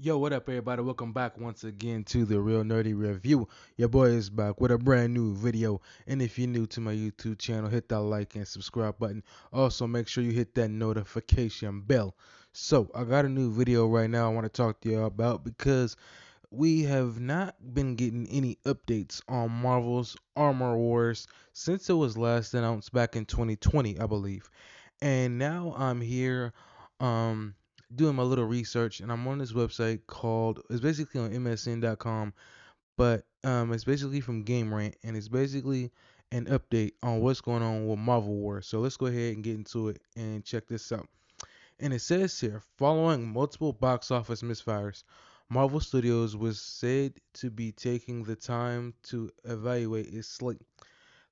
Yo, what up, everybody? Welcome back once again to the Real Nerdy Review. Your boy is back with a brand new video. And if you're new to my YouTube channel, hit that like and subscribe button. Also, make sure you hit that notification bell. So, I got a new video right now I want to talk to you about because we have not been getting any updates on Marvel's Armor Wars since it was last announced back in 2020, I believe. And now I'm here um doing my little research and I'm on this website called it's basically on msn.com, but it's basically from Game Rant and it's basically an update on what's going on with Marvel War. So let's go ahead and get into it and check this out. And it says here, following multiple box office misfires, Marvel Studios was said to be taking the time to evaluate its slate.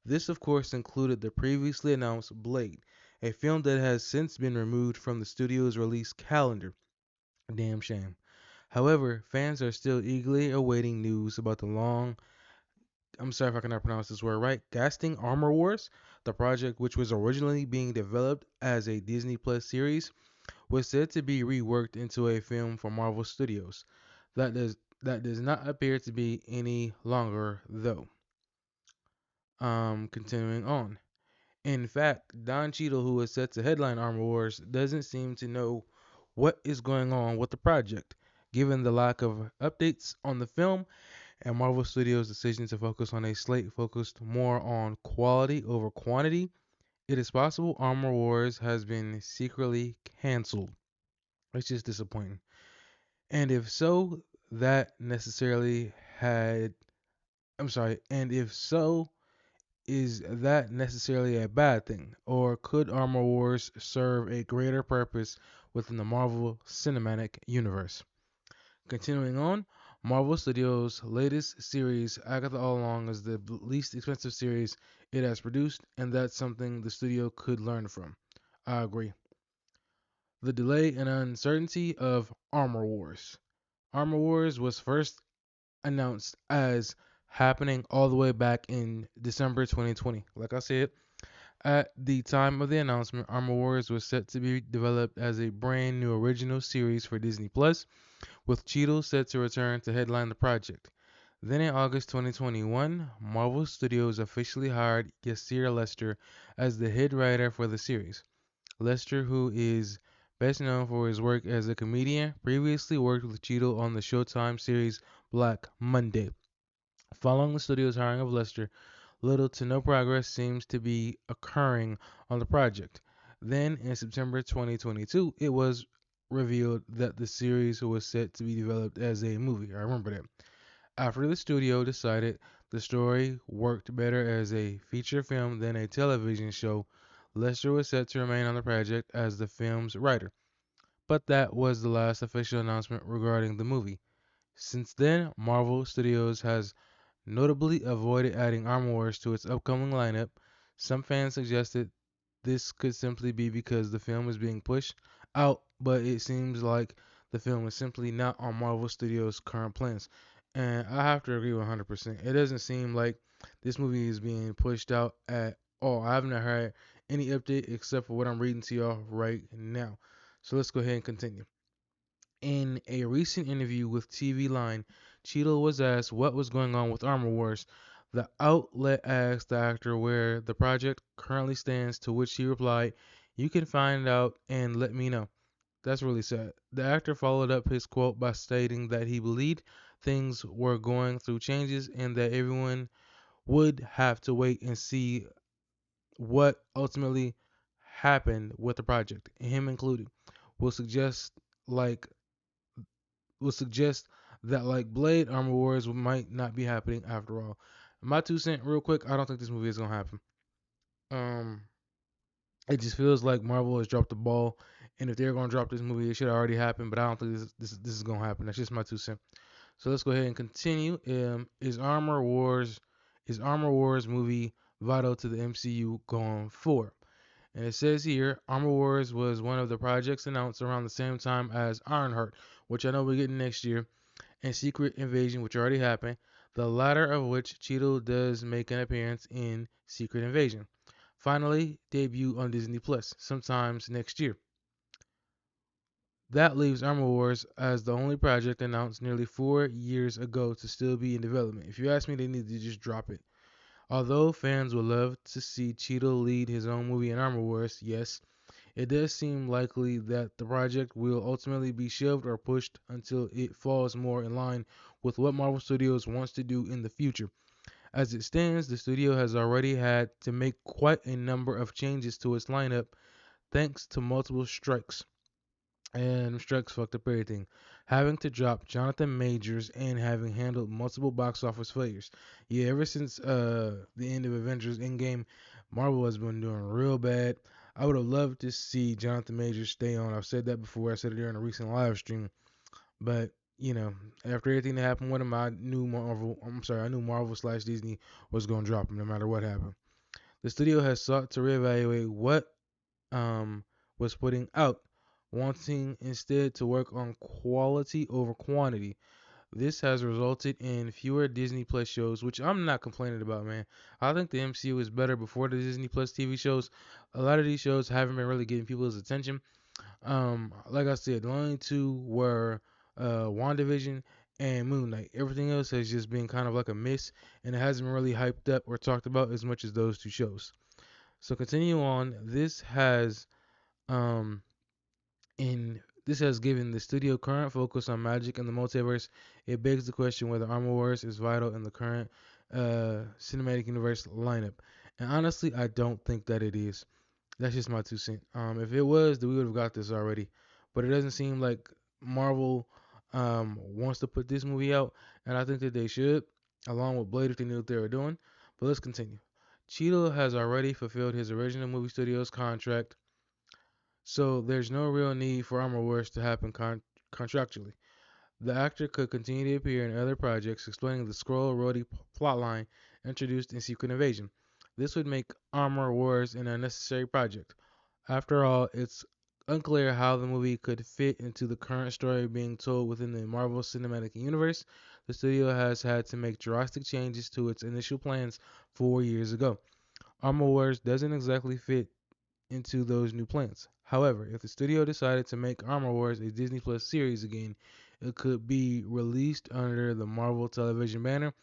This, of course, included the previously announced Blade, a film that has since been removed from the studio's release calendar. Damn shame. However, fans are still eagerly awaiting news about the I'm sorry if I cannot pronounce this word right, Casting Armor Wars. The project, which was originally being developed as a Disney Plus series, was said to be reworked into a film for Marvel Studios. That does not appear to be any longer, though. Continuing on. In fact, Don Cheadle, who is set to headline Armor Wars, doesn't seem to know what is going on with the project, given the lack of updates on the film and Marvel Studios' decision to focus on a slate focused more on quality over quantity. It is possible Armor Wars has been secretly canceled, which is disappointing. And if so, that necessarily had. I'm sorry, and if so, is that necessarily a bad thing? Or could Armor Wars serve a greater purpose within the Marvel Cinematic Universe? Continuing on, Marvel Studios' latest series, Agatha All Along, is the least expensive series it has produced, and that's something the studio could learn from. I agree. The delay and uncertainty of Armor Wars. Armor Wars was first announced as happening all the way back in December 2020. Like I said, at the time of the announcement, Armor Wars was set to be developed as a brand new original series for Disney Plus, with Cheadle set to return to headline the project. Then in August 2021, Marvel Studios officially hired Yasir Lester as the head writer for the series. Lester, who is best known for his work as a comedian, previously worked with Cheadle on the Showtime series Black Monday. Following the studio's hiring of Lester, little to no progress seems to be occurring on the project. Then, in September 2022, it was revealed that the series was set to be developed as a movie. I remember that. After the studio decided the story worked better as a feature film than a television show, Lester was set to remain on the project as the film's writer. But that was the last official announcement regarding the movie. Since then, Marvel Studios has notably avoided adding Armor Wars to its upcoming lineup. Some fans suggested this could simply be because the film is being pushed out, but it seems like the film is simply not on Marvel Studios' current plans. And I have to agree 100%. It doesn't seem like this movie is being pushed out at all. I haven't heard any update except for what I'm reading to y'all right now. So let's go ahead and continue. In a recent interview with TV Line, Cheadle was asked what was going on with Armor Wars. The outlet asked the actor where the project currently stands, to which he replied, "You can find out and let me know." That's really sad. The actor followed up his quote by stating that he believed things were going through changes and that everyone would have to wait and see what ultimately happened with the project, him included. Will suggest like will suggest that like Blade Armor Wars might not be happening after all. My 2 cents, real quick, I don't think this movie is gonna happen. Um, it just feels like Marvel has dropped the ball, and if they're gonna drop this movie, it should already happen. But I don't think this is gonna happen. That's just my 2 cents. So let's go ahead and continue. Is Armor Wars movie vital to the MCU going forward? And it says here, Armor Wars was one of the projects announced around the same time as Ironheart, which I know we're getting next year, and Secret Invasion, which already happened, the latter of which Cheadle does make an appearance in Secret Invasion. Finally, debut on Disney Plus sometimes next year. That leaves Armor Wars as the only project announced nearly 4 years ago to still be in development. If you ask me, they need to just drop it. Although fans would love to see Cheeto lead his own movie in Armor Wars, yes, it does seem likely that the project will ultimately be shelved or pushed until it falls more in line with what Marvel Studios wants to do in the future. As it stands, the studio has already had to make quite a number of changes to its lineup thanks to multiple strikes. And strikes fucked up everything. Having to drop Jonathan Majors and having handled multiple box office failures. Yeah, ever since the end of Avengers Endgame, Marvel has been doing real bad. I would have loved to see Jonathan Majors stay on. I've said that before. I said it during a recent live stream. But after everything that happened with him, I knew Marvel. I'm sorry, I knew Marvel slash Disney was going to drop him no matter what happened. The studio has sought to reevaluate what um, was putting out, wanting instead to work on quality over quantity. This has resulted in fewer Disney Plus shows, which I'm not complaining about, man. I think the MCU was better before the Disney Plus TV shows. A lot of these shows haven't been really getting people's attention. Like I said, the only two were WandaVision and Moon Knight. Everything else has just been kind of like a miss, and it hasn't been really hyped up or talked about as much as those two shows. So continue on. Um This has given the studio current focus on magic and the multiverse. It begs the question whether Armor Wars is vital in the current cinematic universe lineup. And honestly, I don't think that it is. That's just my 2 cents. If it was, then we would have got this already. But it doesn't seem like Marvel wants to put this movie out, and I think that they should, along with Blade if they knew what they were doing. But let's continue. Cheeto has already fulfilled his original movie studio's contract, so there's no real need for Armor Wars to happen contractually. The actor could continue to appear in other projects explaining the Skrull Rhodey plotline introduced in Secret Invasion. This would make Armor Wars an unnecessary project. After all, it's unclear how the movie could fit into the current story being told within the Marvel Cinematic Universe. The studio has had to make drastic changes to its initial plans 4 years ago. Armor Wars doesn't exactly fit into those new plans. However, if the studio decided to make Armor Wars a Disney Plus series again, it could be released under the Marvel Television banner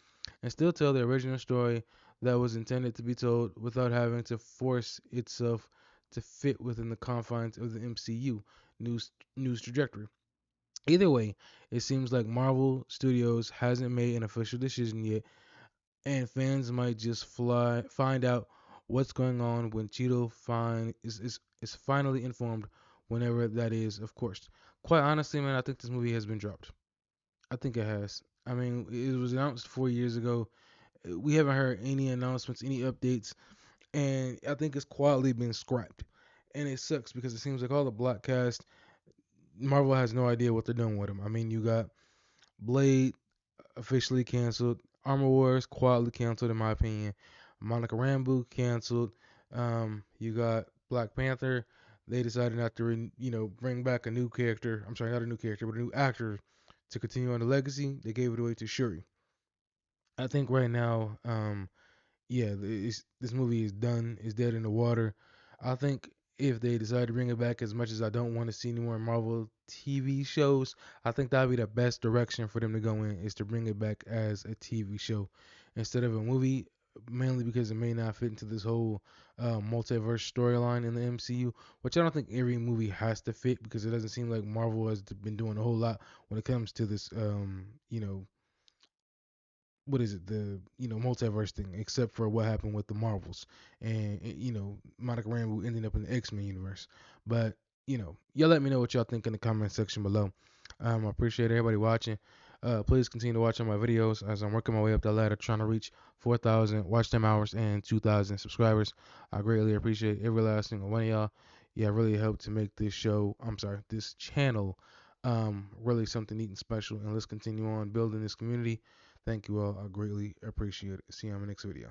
and still tell the original story that was intended to be told without having to force itself to fit within the confines of the MCU news trajectory. Either way, it seems like Marvel Studios hasn't made an official decision yet, and fans might just find out what's going on when Cheeto is finally informed, whenever that is, of course. Quite honestly, man, I think this movie has been dropped. I think it has. I mean, it was announced 4 years ago. We haven't heard any announcements, any updates, and I think it's quietly been scrapped. And it sucks because it seems like all the black cast, Marvel has no idea what they're doing with them. I mean, you got Blade officially canceled, Armor Wars quietly canceled, in my opinion. Monica Rambeau canceled. You got Black Panther. They decided not to, bring back a new character. I'm sorry, not a new character, but a new actor to continue on the legacy. They gave it away to Shuri. I think right now, yeah, this movie is done, is dead in the water. I think if they decide to bring it back, as much as I don't want to see any more Marvel TV shows, I think that'd be the best direction for them to go in, is to bring it back as a TV show instead of a movie, mainly because it may not fit into this whole multiverse storyline in the MCU, which I don't think every movie has to fit, because it doesn't seem like Marvel has been doing a whole lot when it comes to this, what is it, the multiverse thing, except for what happened with the Marvels and Monica Rambeau ending up in the X-Men universe. But y'all let me know what y'all think in the comment section below. I appreciate everybody watching. Please continue to watch on my videos as I'm working my way up the ladder, trying to reach 4,000 watch time hours and 2,000 subscribers. I greatly appreciate every last single one of y'all. Yeah, really helped to make this channel really something neat and special. And let's continue on building this community. Thank you all. I greatly appreciate it. See you on my next video.